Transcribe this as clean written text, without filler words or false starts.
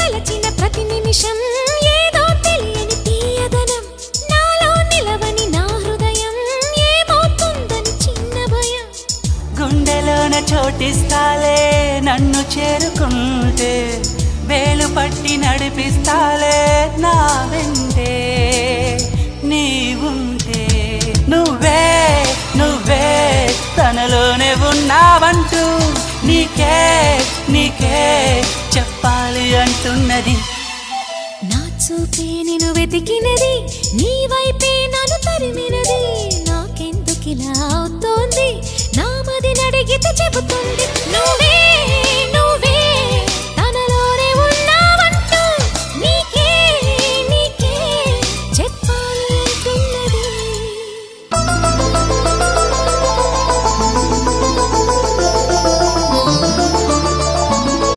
తలచిన ప్రతి నిమిషం ఏదో తెలియని తీయదనం నాలో నిలవని నా హృదయం ఏమవుతుందని చిన్న భయం గుండెలోన చోటిస్తాలే నన్ను చేరుకుంటే వేలు పట్టి నడిపిస్తాలే నా వెంటే నీవుంటే నువ్వే నువ్వే తనలోనే ఉన్నావంటూ నీకే నీకే చెప్పాలి అంటున్నది నా చూపే నిన్ను వెతికినది నీ వైపే నన్ను తరిమినది నాకెందుకిలా అవుతోంది నా మది నడిగితే చెబుతుంది నువ్వే